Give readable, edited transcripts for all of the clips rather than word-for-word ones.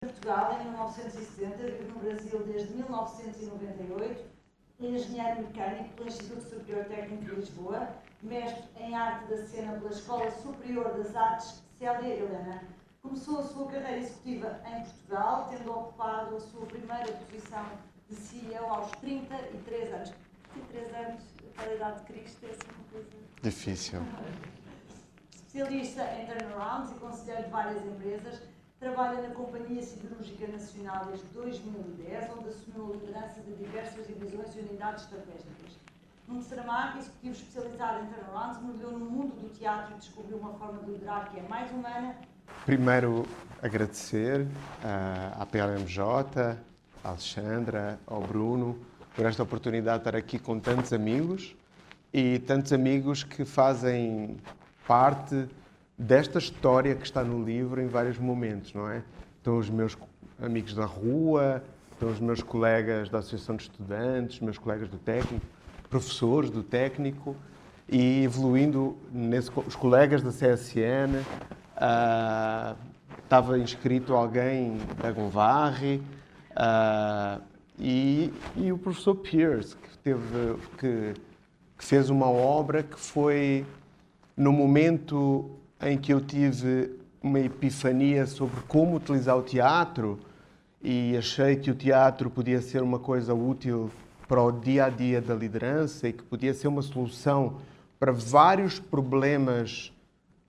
Portugal em 1970, vive no Brasil desde 1998, é engenheiro mecânico pelo Instituto Superior Técnico de Lisboa, mestre em arte da cena pela Escola Superior das Artes Célia Helena. Começou a sua carreira executiva em Portugal, tendo ocupado a sua primeira posição de CEO aos 33 anos. 33 anos, para a idade de Cristo, é assim uma coisa... Difícil. Especialista em turnarounds e conselheiro de várias empresas, trabalha na Companhia Siderúrgica Nacional desde 2010, onde assumiu a liderança de diversas divisões e unidades estratégicas. Nuno Saramago, executivo especializado em turnarounds, mergulhou no mundo do teatro e descobriu uma forma de liderar que é mais humana. Primeiro, agradecer à PLMJ, à Alexandra, ao Bruno, por esta oportunidade de estar aqui com tantos amigos e tantos amigos que fazem parte desta história que está no livro em vários momentos, não é? Estão os meus amigos da rua, estão os meus colegas da Associação de Estudantes, meus colegas do técnico, professores do técnico e evoluindo os colegas da CSN, estava inscrito alguém da Gonvarri e o professor Pierce, que fez uma obra que foi no momento em que eu tive uma epifania sobre como utilizar o teatro e achei que o teatro podia ser uma coisa útil para o dia-a-dia da liderança e que podia ser uma solução para vários problemas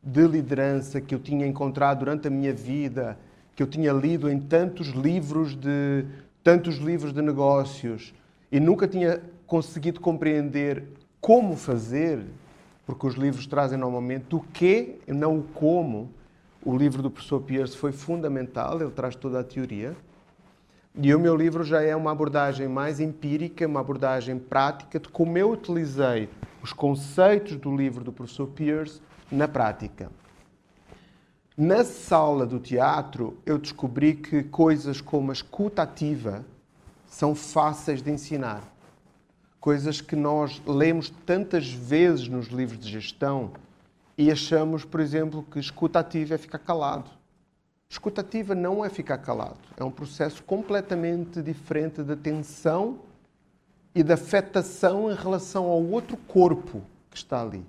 de liderança que eu tinha encontrado durante a minha vida, que eu tinha lido em tantos livros de negócios e nunca tinha conseguido compreender como fazer, porque os livros trazem normalmente o quê e não o como. O livro do professor Pierce foi fundamental, ele traz toda a teoria. E o meu livro já é uma abordagem mais empírica, uma abordagem prática de como eu utilizei os conceitos do livro do professor Pierce na prática. Na sala do teatro, eu descobri que coisas como a escuta ativa são fáceis de ensinar. Coisas que nós lemos tantas vezes nos livros de gestão e achamos, por exemplo, que escuta ativa é ficar calado. Escuta ativa não é ficar calado. É um processo completamente diferente de atenção e de afetação em relação ao outro corpo que está ali.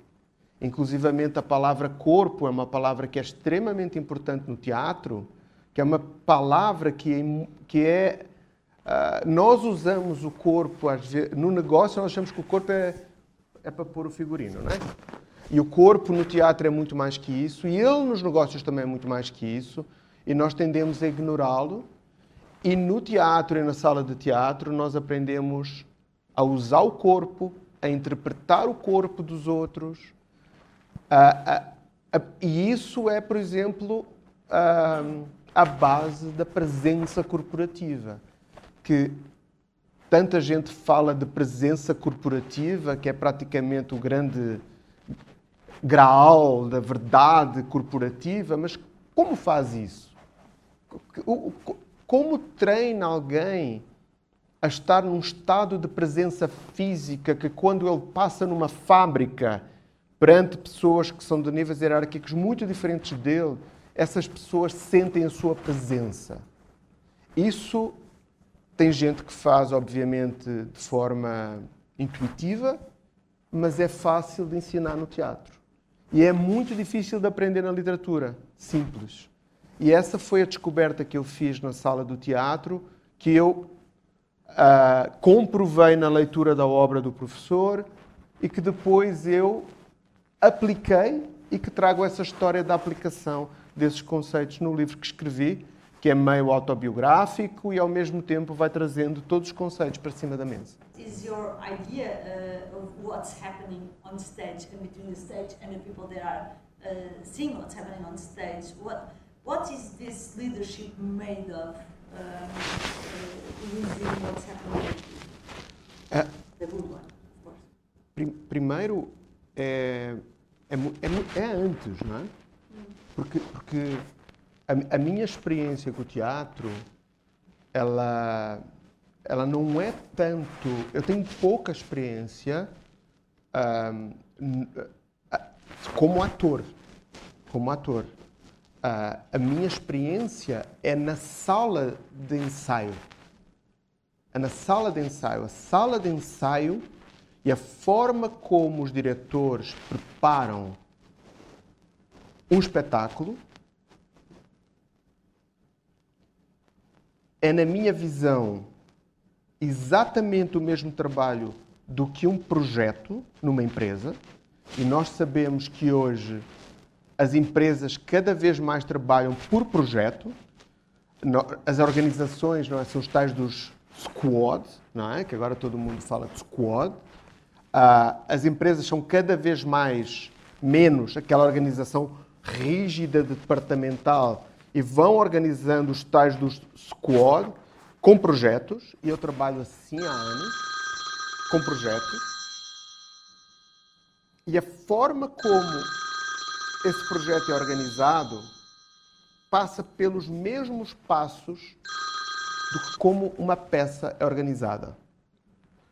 Inclusivamente, a palavra corpo é uma palavra que é extremamente importante no teatro, que é uma palavra nós usamos o corpo, às vezes, no negócio nós achamos que o corpo é para pôr o figurino, não é? E o corpo no teatro é muito mais que isso, e ele nos negócios também é muito mais que isso, e nós tendemos a ignorá-lo. E no teatro e na sala de teatro nós aprendemos a usar o corpo, a interpretar o corpo dos outros. E isso é, por exemplo, a base da presença corporativa. Que tanta gente fala de presença corporativa, que é praticamente o grande graal da verdade corporativa, mas como faz isso? Como treina alguém a estar num estado de presença física que quando ele passa numa fábrica perante pessoas que são de níveis hierárquicos muito diferentes dele, essas pessoas sentem a sua presença? Isso tem gente que faz, obviamente, de forma intuitiva, mas é fácil de ensinar no teatro. E é muito difícil de aprender na literatura, simples. E essa foi a descoberta que eu fiz na sala do teatro, que eu comprovei na leitura da obra do professor e que depois eu apliquei e que trago essa história da aplicação desses conceitos no livro que escrevi, que é meio autobiográfico e ao mesmo tempo vai trazendo todos os conceitos para cima da mesa. Is your idea of what's happening on stage and between the stage and the people that are seeing what's happening on stage? What is this leadership made of? Using what's happening? The good one, of course. Primeiro é antes, não é? Porque a minha experiência com o teatro, ela não é tanto... Eu tenho pouca experiência como ator. a minha experiência é na sala de ensaio. É na sala de ensaio. A sala de ensaio e a forma como os diretores preparam um espetáculo é, na minha visão, exatamente o mesmo trabalho do que um projeto numa empresa. E nós sabemos que hoje as empresas cada vez mais trabalham por projeto. As organizações, não é, são os tais dos squad, não é? Que agora todo mundo fala de squad. As empresas são cada vez menos aquela organização rígida departamental e vão organizando os tais dos squad com projetos. E eu trabalho assim há anos, com projetos. E a forma como esse projeto é organizado passa pelos mesmos passos do que como uma peça é organizada.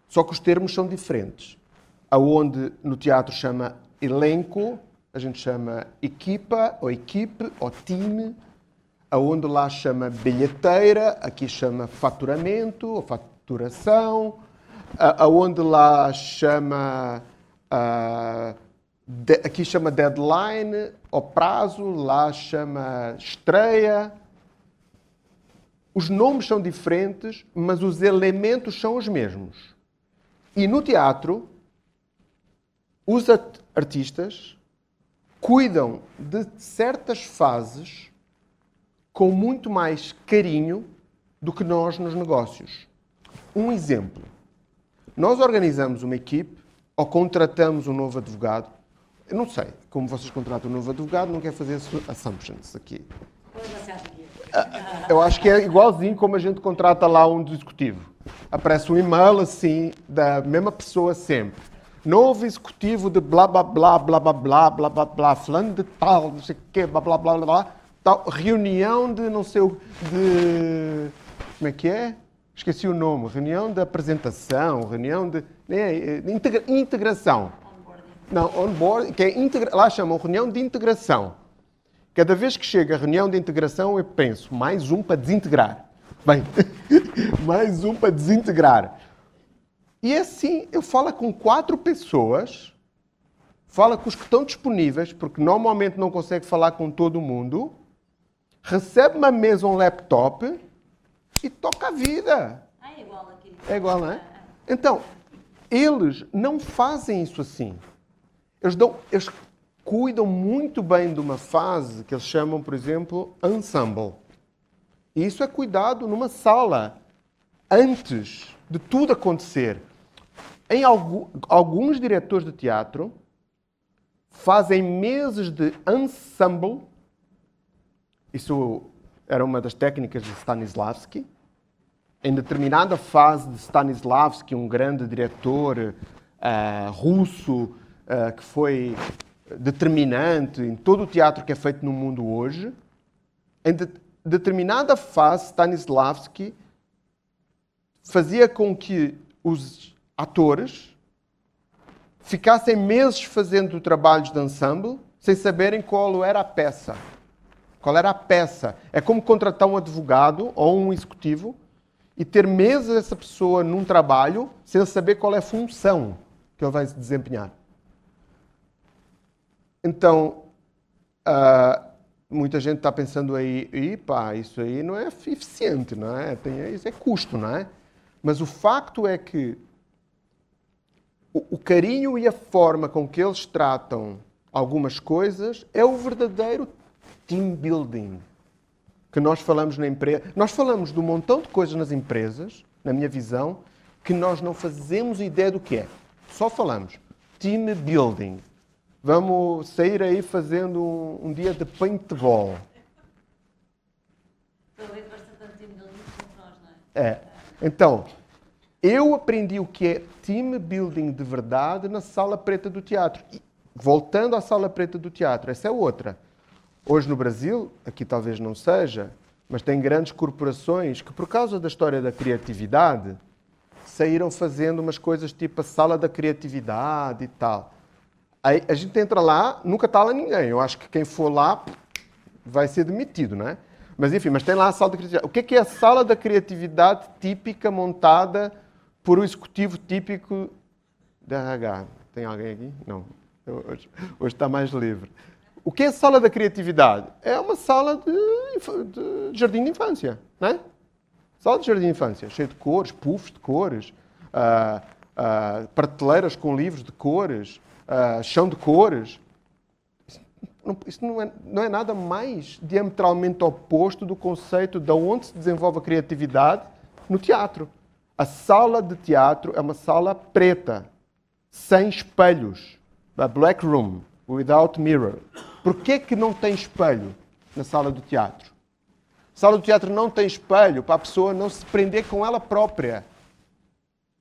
Só que os termos são diferentes. Aonde no teatro chama elenco, a gente chama equipa, ou equipe, ou time. Aonde lá chama bilheteira, aqui chama faturamento, ou faturação. Aonde lá chama... aqui chama deadline, ou prazo, lá chama estreia. Os nomes são diferentes, mas os elementos são os mesmos. E no teatro, os artistas cuidam de certas fases com muito mais carinho do que nós nos negócios. Um exemplo. Nós organizamos uma equipe ou contratamos um novo advogado. Eu não sei como vocês contratam um novo advogado, não quero fazer assumptions aqui. Como você acha que Eu acho que é igualzinho como a gente contrata lá um executivo. Aparece um e-mail assim, da mesma pessoa sempre. Novo executivo de blá blá blá blá blá blá blá blá blá, falando de tal, não sei o quê, blá blá blá blá, tal, reunião de não sei o... de... como é que é? Esqueci o nome. Reunião de apresentação, reunião de... integração. Não, onboard, que é lá chamam reunião de integração. Cada vez que chega a reunião de integração, eu penso, mais um para desintegrar. Bem, mais um para desintegrar. E assim, eu falo com 4 pessoas, falo com os que estão disponíveis, porque normalmente não consegue falar com todo mundo, recebe uma mesa, um laptop e toca a vida. é igual aqui. É igual, não é? Então, eles não fazem isso assim. Eles cuidam muito bem de uma fase que eles chamam, por exemplo, ensemble. E isso é cuidado numa sala, antes de tudo acontecer. Alguns diretores de teatro fazem meses de ensemble. Isso era uma das técnicas de Stanislavski. Em determinada fase de Stanislavski, um grande diretor russo, que foi determinante em todo o teatro que é feito no mundo hoje, em determinada fase, Stanislavski fazia com que os atores ficassem meses fazendo trabalhos de ensemble sem saberem qual era a peça. Qual era a peça? É como contratar um advogado ou um executivo e ter meses essa pessoa num trabalho sem saber qual é a função que ele vai desempenhar. Então, muita gente está pensando aí, isso aí não é eficiente, não é? Isso é custo, não é? Mas o facto é que o carinho e a forma com que eles tratam algumas coisas é o verdadeiro team building que nós falamos na empresa. Nós falamos de um montão de coisas nas empresas, na minha visão, que nós não fazemos ideia do que é. Só falamos. Team building. Vamos sair aí fazendo um dia de paintball. Talvez bastante team building com nós, não é? Então, eu aprendi o que é team building de verdade na Sala Preta do Teatro. E, voltando à Sala Preta do Teatro, essa é outra. Hoje no Brasil, aqui talvez não seja, mas tem grandes corporações que, por causa da história da criatividade, saíram fazendo umas coisas tipo a Sala da Criatividade e tal. Aí a gente entra lá, nunca está lá ninguém. Eu acho que quem for lá vai ser demitido, não é? Mas enfim, mas tem lá a sala da criatividade. O que é a sala da criatividade típica montada por um executivo típico da RH? Tem alguém aqui? Não. Hoje está mais livre. O que é a sala da criatividade? É uma sala de jardim de infância, não é? Sala de jardim de infância, cheia de cores, puffs de cores, prateleiras com livros de cores, chão de cores. Isso não é nada mais diametralmente oposto do conceito de onde se desenvolve a criatividade no teatro. A sala de teatro é uma sala preta, sem espelhos. A black room, without mirror. Porquê que não tem espelho na sala do teatro? A sala do teatro não tem espelho para a pessoa não se prender com ela própria.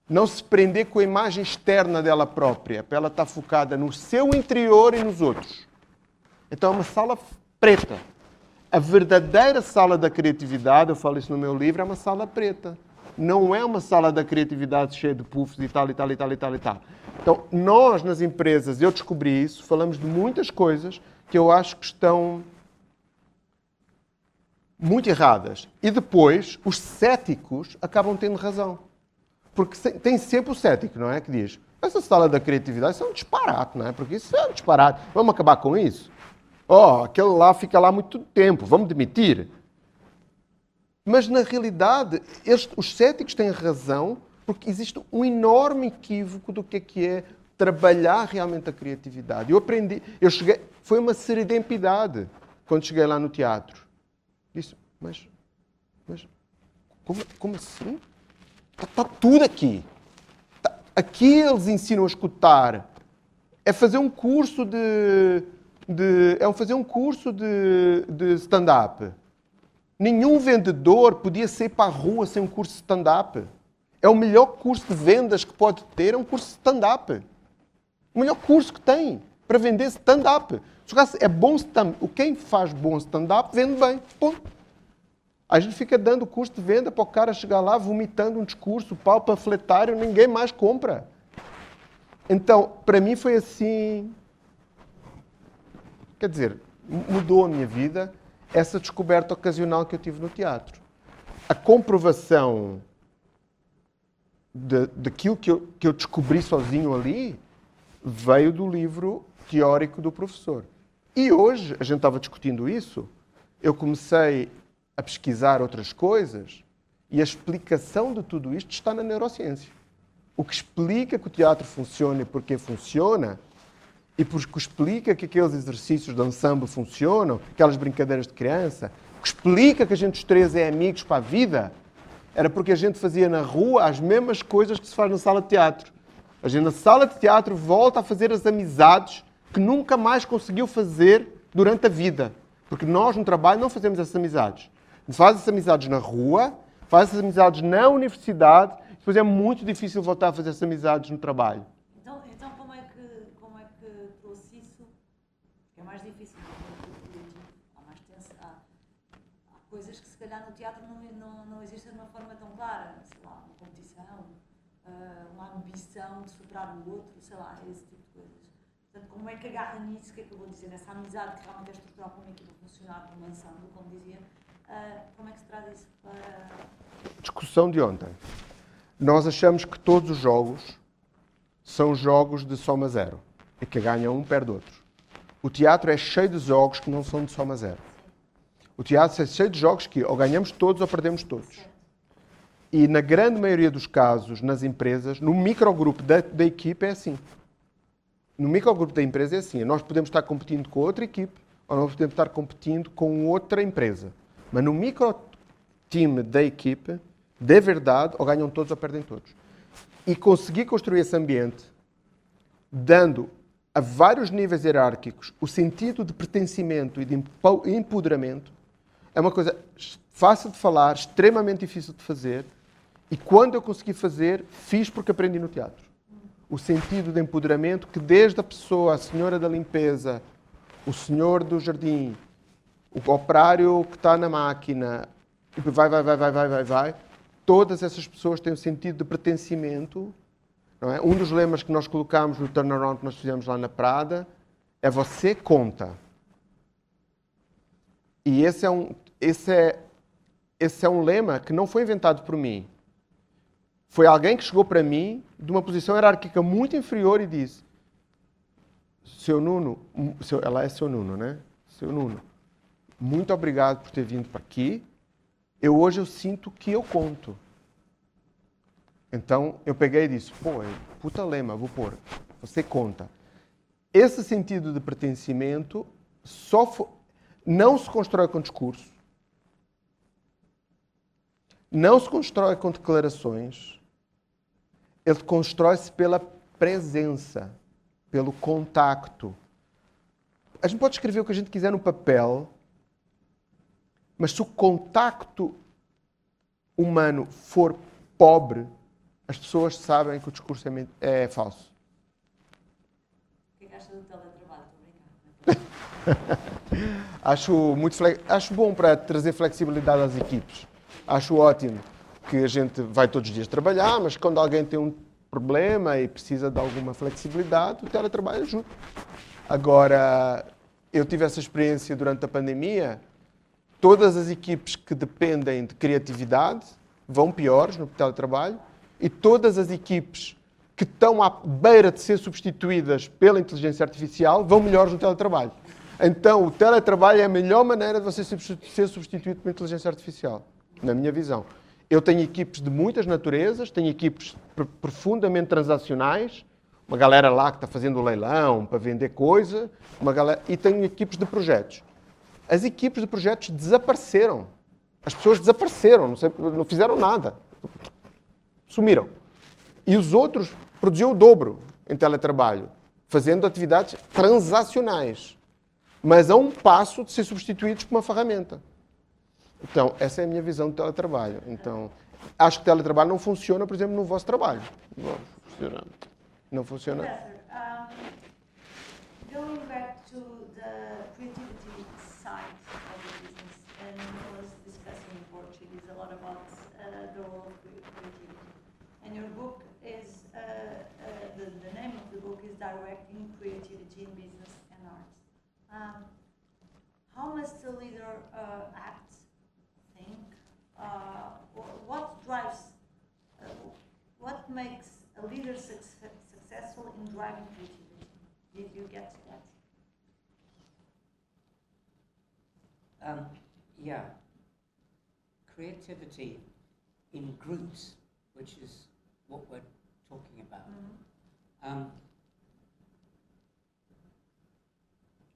Não se prender com a imagem externa dela própria, para ela estar focada no seu interior e nos outros. Então é uma sala preta. A verdadeira sala da criatividade, eu falo isso no meu livro, é uma sala preta. Não é uma sala da criatividade cheia de puffs e tal, e tal, e tal, e tal, e tal. Então, nós nas empresas, eu descobri isso, falamos de muitas coisas que eu acho que estão muito erradas. E depois, os céticos acabam tendo razão. Porque tem sempre o cético, não é? Que diz, essa sala da criatividade, isso é um disparate, não é? Porque isso é um disparate. Vamos acabar com isso? Aquele lá fica lá muito tempo, vamos demitir. Mas, na realidade, os céticos têm razão, porque existe um enorme equívoco do que é trabalhar realmente a criatividade. Foi uma serendipidade quando cheguei lá no teatro. Disse, mas como assim? Está tudo aqui. Aqui eles ensinam a escutar. É fazer um curso de stand-up. Nenhum vendedor podia sair para a rua sem um curso de stand-up. É o melhor curso de vendas que pode ter, é um curso de stand-up. O melhor curso que tem para vender stand-up. É bom stand-up. Quem faz bom stand-up vende bem. Ponto. A gente fica dando curso de venda para o cara chegar lá vomitando um discurso, pau panfletário, ninguém mais compra. Então, para mim foi assim... Quer dizer, mudou a minha vida essa descoberta ocasional que eu tive no teatro. A comprovação daquilo que eu descobri sozinho ali veio do livro teórico do professor. E hoje, a gente estava discutindo isso, eu comecei a pesquisar outras coisas e a explicação de tudo isto está na neurociência. O que explica que o teatro funciona e porquê funciona, e porque explica que aqueles exercícios de ensemble funcionam, aquelas brincadeiras de criança, o que explica que a gente os três é amigos para a vida, era porque a gente fazia na rua as mesmas coisas que se faz na sala de teatro. A gente na sala de teatro volta a fazer as amizades que nunca mais conseguiu fazer durante a vida. Porque nós no trabalho não fazemos essas amizades. A gente faz essas amizades na rua, faz essas amizades na universidade, depois é muito difícil voltar a fazer essas amizades no trabalho. Então como é que trouxe isso? É mais difícil, há mais tenso, há coisas que se calhar no teatro não existem de uma forma tão clara, sei lá, uma competição, uma ambição de superar o outro, sei lá, esse tipo de coisas. Portanto, como é que agarra nisso, o que é que eu vou dizer, nessa amizade que realmente é estrutural para uma equipa funcionar, numa ensemble, como dizia, como é que se traz isso para... Discussão de ontem. Nós achamos que todos os jogos são jogos de soma zero e que ganha um perde outro. O teatro é cheio de jogos que não são de soma zero. O teatro é cheio de jogos que ou ganhamos todos ou perdemos todos. E na grande maioria dos casos, nas empresas, no microgrupo da equipe é assim. No microgrupo da empresa é assim. Nós podemos estar competindo com outra equipe ou nós podemos estar competindo com outra empresa. Mas no micro-time da equipe, de verdade, ou ganham todos ou perdem todos. E conseguir construir esse ambiente, dando a vários níveis hierárquicos o sentido de pertencimento e de empoderamento, é uma coisa fácil de falar, extremamente difícil de fazer, e quando eu consegui fazer, fiz porque aprendi no teatro. O sentido de empoderamento que desde a pessoa, a senhora da limpeza, o senhor do jardim, o operário que está na máquina, vai, todas essas pessoas têm um sentido de pertencimento. Não é? Um dos lemas que nós colocámos no turnaround que nós fizemos lá na Prada é você conta. E esse é um lema que não foi inventado por mim. Foi alguém que chegou para mim de uma posição hierárquica muito inferior e disse: Seu Nuno, ela é seu Nuno, né? Seu Nuno, muito obrigado por ter vindo para aqui. Hoje eu sinto que eu conto. Então eu peguei e disse: pô, puta lema, vou pôr. Você conta. Esse sentido de pertencimento não se constrói com discurso, não se constrói com declarações, ele constrói-se pela presença, pelo contacto. A gente pode escrever o que a gente quiser no papel, mas se o contacto humano for pobre, as pessoas sabem que o discurso é falso. O que acha do teletrabalho? Acho bom para trazer flexibilidade às equipes. Acho ótimo que a gente vai todos os dias trabalhar, mas quando alguém tem um problema e precisa de alguma flexibilidade, o teletrabalho ajuda. Agora, eu tive essa experiência durante a pandemia. Todas as equipes que dependem de criatividade vão piores no teletrabalho e todas as equipes que estão à beira de ser substituídas pela inteligência artificial vão melhores no teletrabalho. Então, o teletrabalho é a melhor maneira de você ser substituído pela inteligência artificial, na minha visão. Eu tenho equipes de muitas naturezas, tenho equipes profundamente transacionais, uma galera lá que está fazendo o leilão para vender coisa, e tenho equipes de projetos. As equipes de projetos desapareceram. As pessoas desapareceram, não fizeram nada. Sumiram. E os outros produziam o dobro em teletrabalho, fazendo atividades transacionais, mas a um passo de ser substituídos por uma ferramenta. Então, essa é a minha visão do teletrabalho. Então, acho que o teletrabalho não funciona, por exemplo, no vosso trabalho. Não funciona. Professor, going back to the creativity side of the business, and I was discussing in Portuguese a lot about the role of creativity. And your book is, the name of the book is Directing Creativity in Business and Art. How must a leader act, think? What drives, what makes a leader successful in driving creativity? Did you get to that? Yeah. Creativity in groups, which is what we're talking about. Mm-hmm.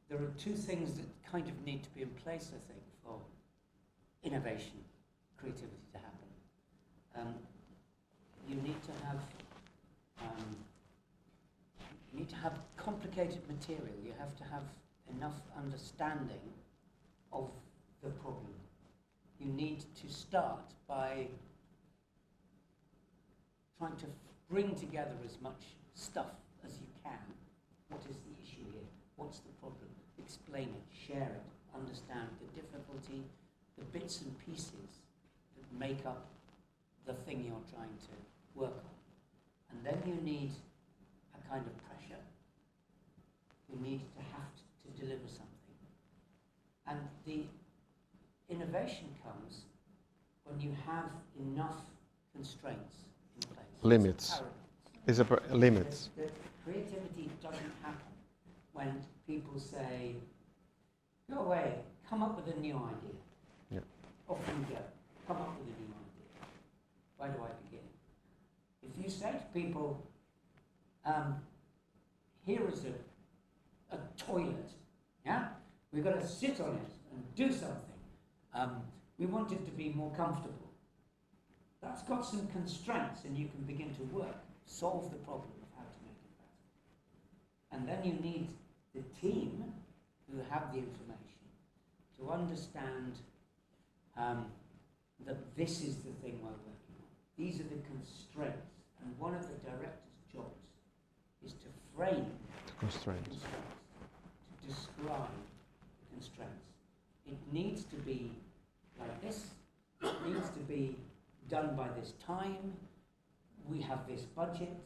There are two things that kind of need to be in place, I think, for innovation, creativity to happen. You need to have complicated material. You have to have enough understanding of the problem. You need to start by trying to bring together as much stuff as you can. What is the issue here? What's the problem? Explain it, share it, understand the difficulty, the bits and pieces that make up the thing you're trying to work on. And then you need a kind of pressure. You need to have to deliver something. And the innovation comes when you have enough constraints in place. Limits. Limits. The creativity doesn't happen when people say, go away, come up with a new idea. Yeah. Off you go, come up with a new idea. Where do I begin? If you say to people, here is a toilet, yeah? We've got to sit on it and do something. We want it to be more comfortable. That's got some constraints, and you can begin to work, solve the problem of how to make it better. And then you need the team who have the information to understand that this is the thing we're working on. These are the constraints, and one of the director's jobs is to frame the constraints, to describe the constraints. It needs to be like this. It needs to be done by this time. We have this budget.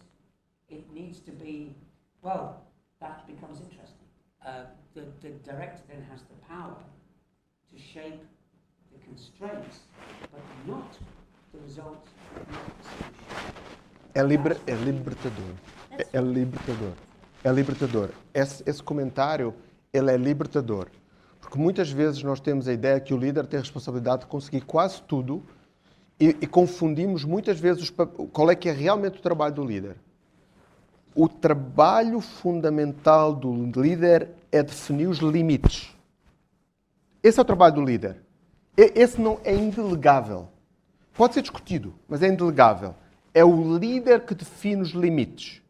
It needs to be, well, that becomes interesting. The director then has the power to shape the constraints, but not the result, not the solution. É libertador. É libertador. É libertador. Esse comentário, ele é libertador. Porque muitas vezes nós temos a ideia que o líder tem a responsabilidade de conseguir quase tudo e confundimos muitas vezes qual é que é realmente o trabalho do líder. O trabalho fundamental do líder é definir os limites. Esse é o trabalho do líder. Esse não é indelegável. Pode ser discutido, mas é indelegável. É o líder que define os limites.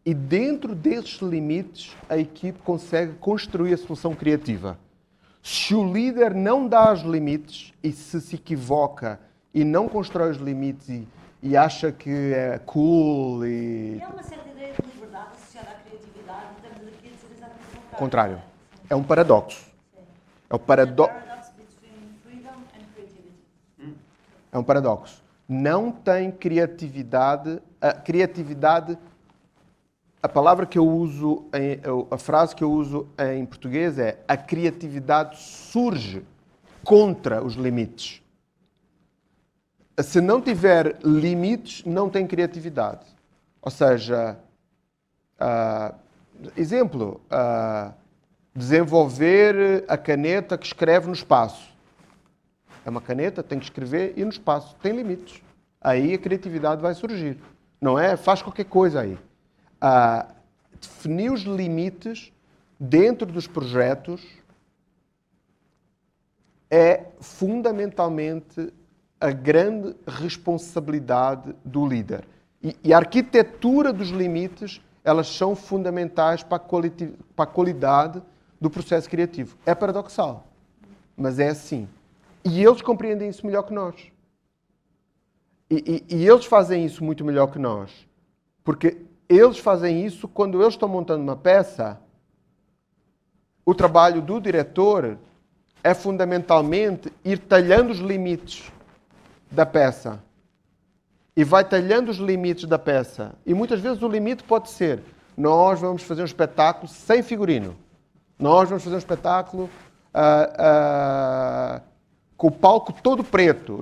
E dentro desses limites, a equipe consegue construir a solução criativa. Se o líder não dá os limites e se equivoca e não constrói os limites e acha que é cool e... É uma certa ideia de liberdade associada à criatividade, e estamos aqui a dizer exatamente o contrário. É um paradoxo. É o paradoxo. É um paradoxo. Não tem criatividade. A criatividade, a palavra que eu uso, a frase que eu uso em português é: a criatividade surge contra os limites. Se não tiver limites, não tem criatividade. Ou seja, exemplo, desenvolver a caneta que escreve no espaço. É uma caneta, tem que escrever e no espaço. Tem limites. Aí a criatividade vai surgir. Não é? Faz qualquer coisa aí. Definir os limites dentro dos projetos é fundamentalmente a grande responsabilidade do líder. E a arquitetura dos limites, elas são fundamentais para a qualidade do processo criativo. É paradoxal, mas é assim. E eles compreendem isso melhor que nós. E eles fazem isso muito melhor que nós. Porque eles fazem isso quando eles estão montando uma peça. O trabalho do diretor é fundamentalmente ir talhando os limites da peça. E vai talhando os limites da peça. E muitas vezes o limite pode ser: nós vamos fazer um espetáculo sem figurino. Nós vamos fazer um espetáculo com o palco todo preto.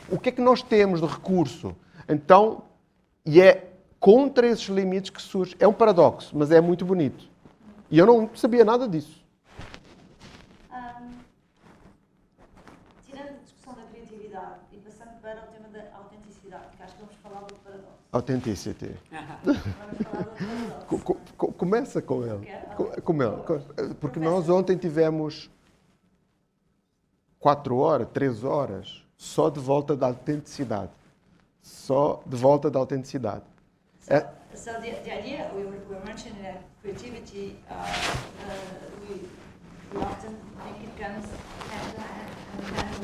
O que é que nós temos de recurso? Então, e é contra esses limites que surge. É um paradoxo, mas é muito bonito. E eu não sabia nada disso. Tirando a discussão da criatividade e passando para o tema da autenticidade, que acho que vamos falar do paradoxo. Authenticity. Vamos falar do paradoxo. Começa com ele. Com ele. Porque nós ontem tivemos 4 horas, 3 horas, só de volta da autenticidade. Só de volta da autenticidade. So the idea, we were mentioning that creativity, we often think it comes hand in hand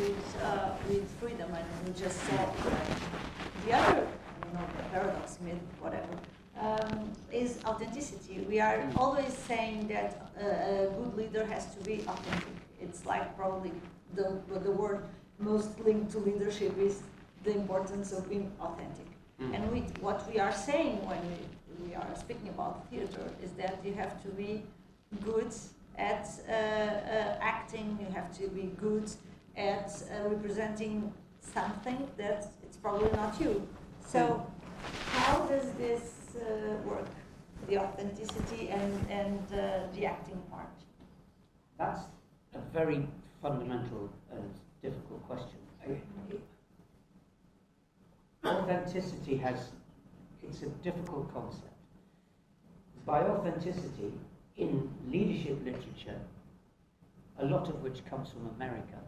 with freedom, and we just saw the other, paradox, myth, whatever, is authenticity. We are always saying that a good leader has to be authentic. It's like probably the word most linked to leadership is the importance of being authentic. And what we are saying when we are speaking about theater is that you have to be good at acting, you have to be good at representing something that it's probably not you. So how does this work, the authenticity and the acting part? That's a very fundamental and difficult question. Authenticity it's a difficult concept. By authenticity, in leadership literature, a lot of which comes from America,